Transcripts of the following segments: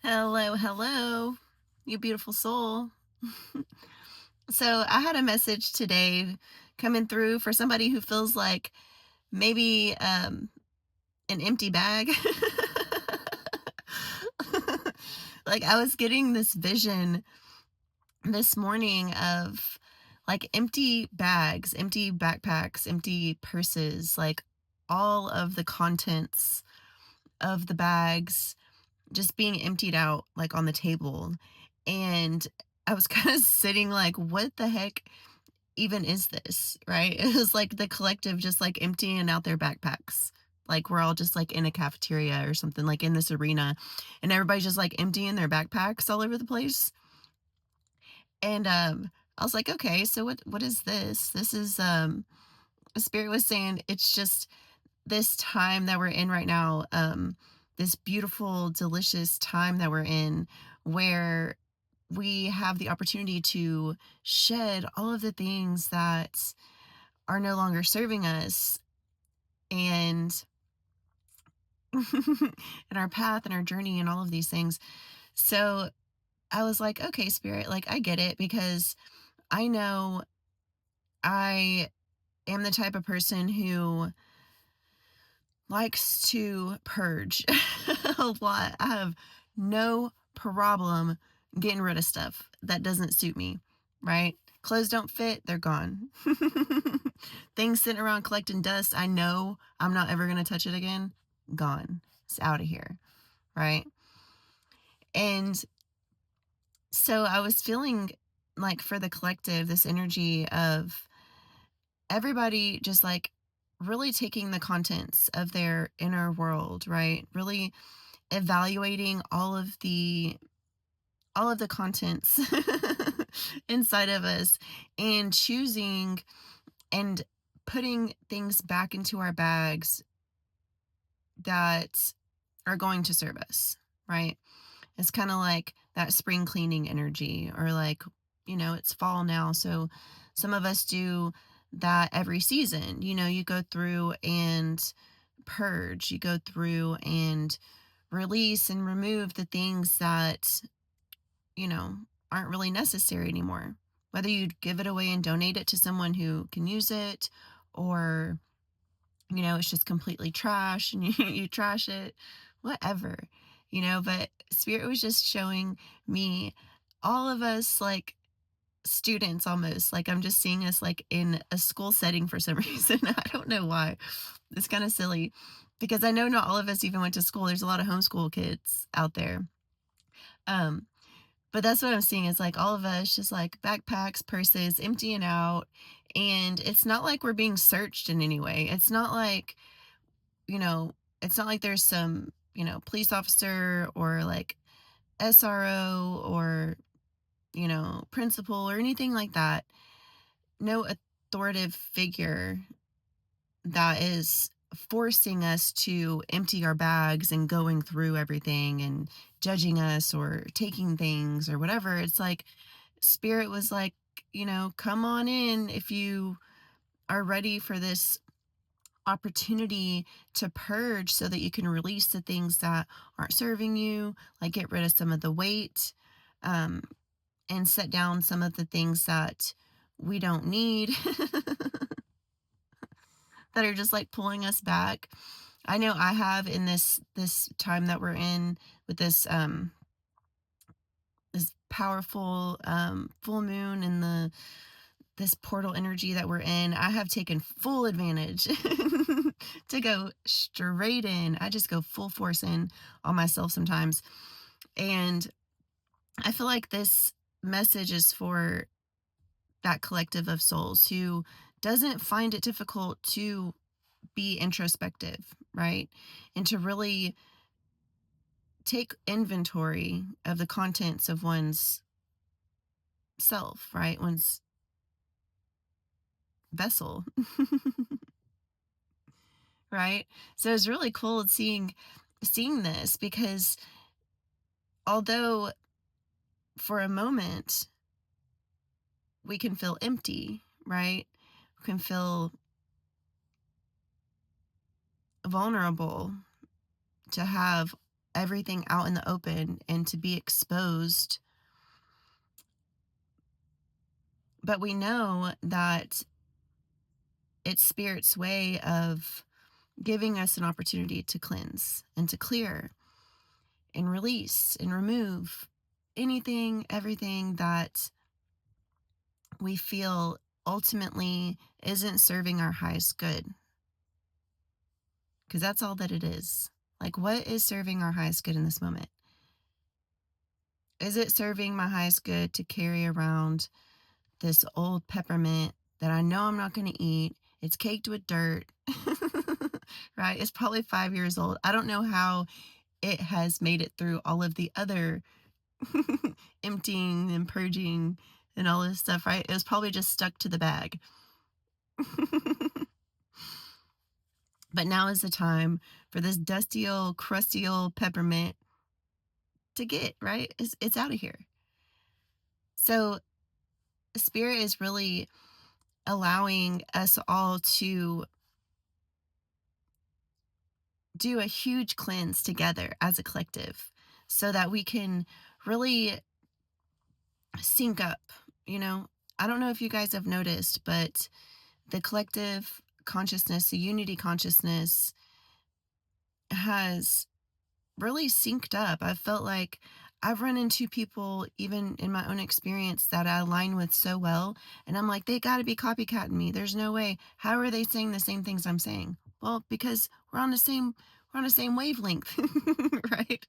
Hello, hello, you beautiful soul. So, I had a message today coming through for somebody who feels like maybe an empty bag. Like, I was getting this vision this morning of like empty bags, empty backpacks, empty purses, like all of the contents of the bags just being emptied out like on the table. And I was kind of sitting like, what the heck even is this? Right? It was like the collective just like emptying out their backpacks. Like we're all just like in a cafeteria or something, like in this arena, and everybody's just like emptying their backpacks all over the place. And I was like, okay, so what is this? This is Spirit was saying it's just this time that we're in right now, this beautiful, delicious time that we're in where we have the opportunity to shed all of the things that are no longer serving us and in our path and our journey and all of these things. So I was like, okay, Spirit, like I get it because I know I am the type of person who likes to purge a lot. I have no problem getting rid of stuff that doesn't suit me, right? Clothes don't fit, they're gone. Things sitting around collecting dust, I know I'm not ever going to touch it again, gone. It's out of here, right? And so I was feeling like for the collective, this energy of everybody just like really taking the contents of their inner world, right? Really evaluating all of the contents inside of us and choosing and putting things back into our bags that are going to serve us, right? It's kind of like that spring cleaning energy, or like, it's fall now. So some of us do that every season. You go through and purge, you go through and release and remove the things that, you know, aren't really necessary anymore. Whether you give it away and donate it to someone who can use it, or, it's just completely trash and you trash it, whatever, but Spirit was just showing me all of us like students almost. Like I'm just seeing us like in a school setting for some reason. I don't know why. It's kind of silly because I know not all of us even went to school. There's a lot of homeschool kids out there. Um, but that's what I'm seeing is like all of us just like backpacks, purses, emptying out. And it's not like we're being searched in any way. You know, it's not like there's some, police officer or like SRO or, principal or anything like that. No authoritative figure that is forcing us to empty our bags and going through everything and judging us or taking things or whatever. It's like Spirit was like, come on in if you are ready for this opportunity to purge so that you can release the things that aren't serving you, like get rid of some of the weight, um, and set down some of the things that we don't need that are just like pulling us back. I know I have in this time that we're in with this powerful full moon and this portal energy that we're in. I have taken full advantage to go straight in. I just go full force in on myself sometimes. And I feel like this message is for that collective of souls who doesn't find it difficult to be introspective, right? And to really take inventory of the contents of one's self, right? One's vessel, right? So it's really cool seeing this because although for a moment we can feel empty, right? We can feel vulnerable to have everything out in the open and to be exposed. But we know that it's Spirit's way of giving us an opportunity to cleanse and to clear and release and remove anything, everything that we feel ultimately isn't serving our highest good. Because that's all that it is. Like, what is serving our highest good in this moment? Is it serving my highest good to carry around this old peppermint that I know I'm not going to eat? It's caked with dirt, right? It's probably 5 years old. I don't know how it has made it through all of the other emptying and purging and all this stuff, right? It was probably just stuck to the bag. But now is the time for this dusty old, crusty old peppermint to get, right? It's out of here. So Spirit is really allowing us all to do a huge cleanse together as a collective so that we can really sync up. You know, I don't know if you guys have noticed, but the collective consciousness, the unity consciousness has really synced up. I felt like I've run into people, even in my own experience, that I align with so well. And I'm like, they got to be copycatting me. There's no way. How are they saying the same things I'm saying? Well, because we're on the same wavelength, right?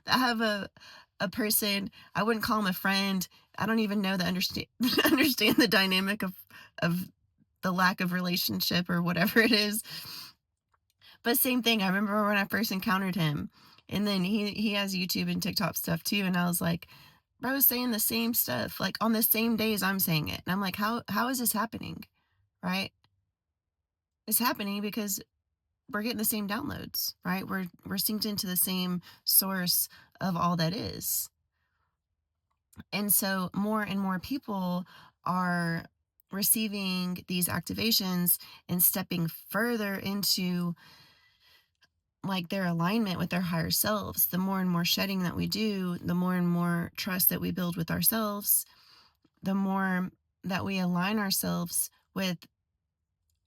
I have a person, I wouldn't call him a friend. I don't even know the understand the dynamic of the lack of relationship or whatever it is. But same thing. I remember when I first encountered him, and then he has YouTube and TikTok stuff too, and I was like, bro was saying the same stuff, like on the same days I'm saying it. And I'm like, how is this happening? Right? It's happening because we're getting the same downloads, right? We're synced into the same source of all that is. And so more and more people are receiving these activations and stepping further into like their alignment with their higher selves. The more and more shedding that we do, the more and more trust that we build with ourselves, the more that we align ourselves with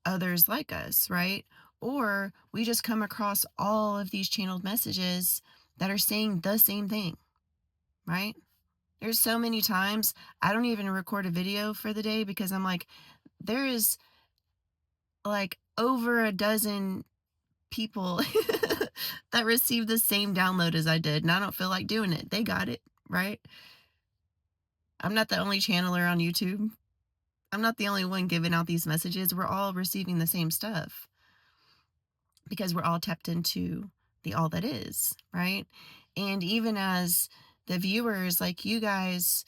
others like us, right? Or we just come across all of these channeled messages that are saying the same thing, right? There's so many times I don't even record a video for the day because I'm like, there is like over a dozen people that received the same download as I did, and I don't feel like doing it. They got it, right? I'm not the only channeler on YouTube. I'm not the only one giving out these messages. We're all receiving the same stuff because we're all tapped into the all that is, right? And even as the viewers, like you guys,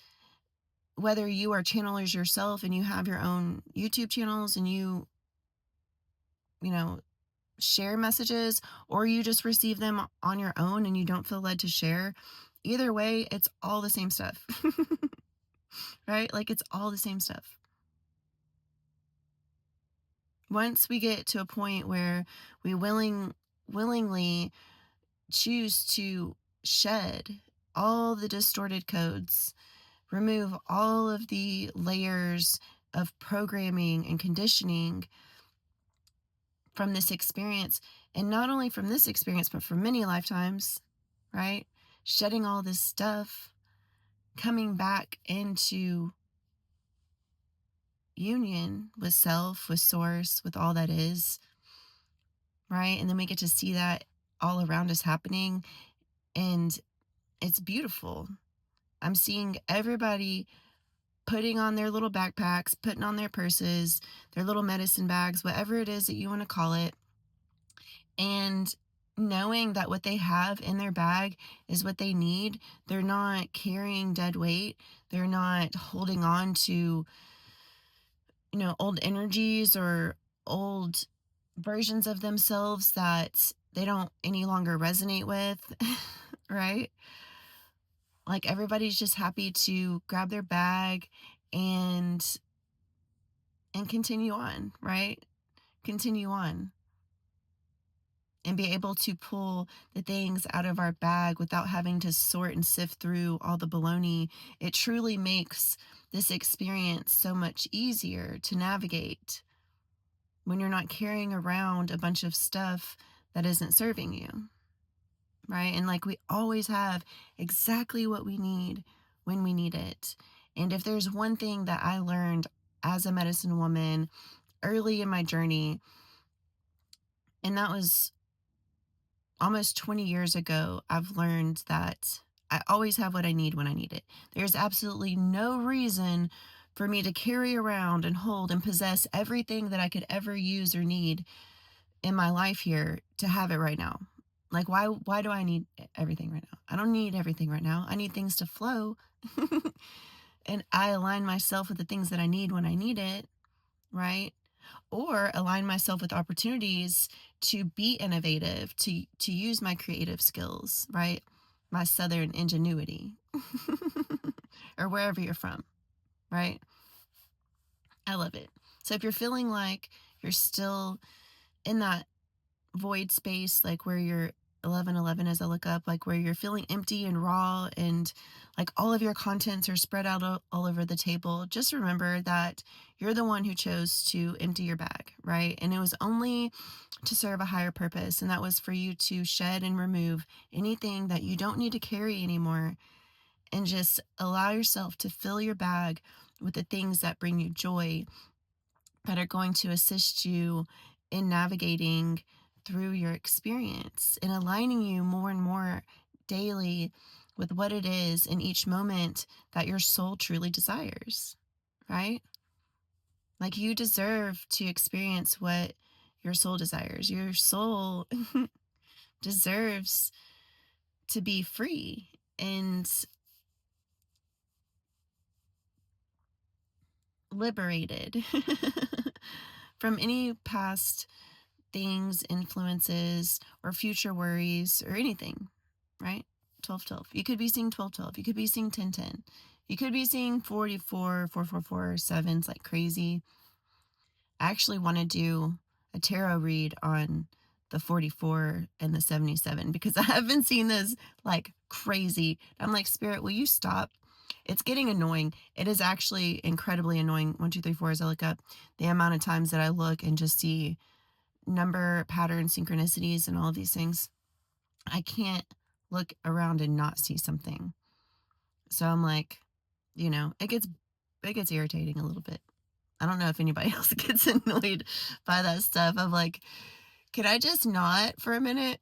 whether you are channelers yourself and you have your own YouTube channels and you know, share messages, or you just receive them on your own and you don't feel led to share, either way, it's all the same stuff, right? Like it's all the same stuff. Once we get to a point where we willingly choose to shed all the distorted codes, remove all of the layers of programming and conditioning from this experience, and not only from this experience, but from many lifetimes, right? Shedding all this stuff, coming back into union with self, with source, with all that is, right? And then we get to see that all around us happening, and it's beautiful. I'm seeing everybody putting on their little backpacks, putting on their purses, their little medicine bags, whatever it is that you want to call it, and knowing that what they have in their bag is what they need. They're not carrying dead weight. They're not holding on to, old energies or old versions of themselves that they don't any longer resonate with, right? Like everybody's just happy to grab their bag and continue on, right? Continue on. and be able to pull the things out of our bag without having to sort and sift through all the baloney, it truly makes this experience so much easier to navigate when you're not carrying around a bunch of stuff that isn't serving you, right? And like we always have exactly what we need when we need it. And if there's one thing that I learned as a medicine woman early in my journey, and that was almost 20 years ago, I've learned that I always have what I need when I need it. There's absolutely no reason for me to carry around and hold and possess everything that I could ever use or need in my life here to have it right now. Like why do I need everything right now? I don't need everything right now. I need things to flow. And I align myself with the things that I need when I need it, right? Or align myself with opportunities to be innovative, to use my creative skills, right? My southern ingenuity. Or wherever you're from, right? I love it. So if you're feeling like you're still in that void space, like where you're 1111 as I look up, like where you're feeling empty and raw and like all of your contents are spread out all over the table, just remember that you're the one who chose to empty your bag, right? And it was only to serve a higher purpose, and that was for you to shed and remove anything that you don't need to carry anymore and just allow yourself to fill your bag with the things that bring you joy, that are going to assist you in navigating through your experience and aligning you more and more daily with what it is in each moment that your soul truly desires, right? Like you deserve to experience what your soul desires. Your soul deserves to be free and liberated from any past things, influences, or future worries or anything, right? 1212. You could be seeing 1212. You could be seeing 1010. You could be seeing 44, 444, sevens like crazy. I actually want to do a tarot read on the 44 and the 77 because I have been seeing this like crazy. I'm like, Spirit, will you stop? It's getting annoying. It is actually incredibly annoying. 1, 2, 3, 4 as I look up the amount of times that I look and just see number patterns, synchronicities, and all of these things. I can't look around and not see something. So I'm like, it gets irritating a little bit. I don't know if anybody else gets annoyed by that stuff of like, can I just not for a minute?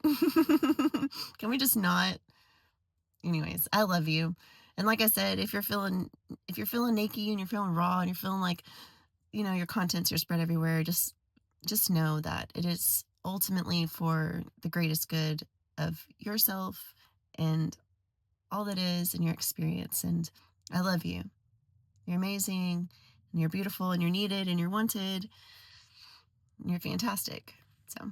Can we just not? Anyways, I love you. And like I said, if you're feeling naked and you're feeling raw and you're feeling like, your contents are spread everywhere, just know that it is ultimately for the greatest good of yourself and all that is in your experience. And I love you. You're amazing and you're beautiful and you're needed and you're wanted and you're fantastic. So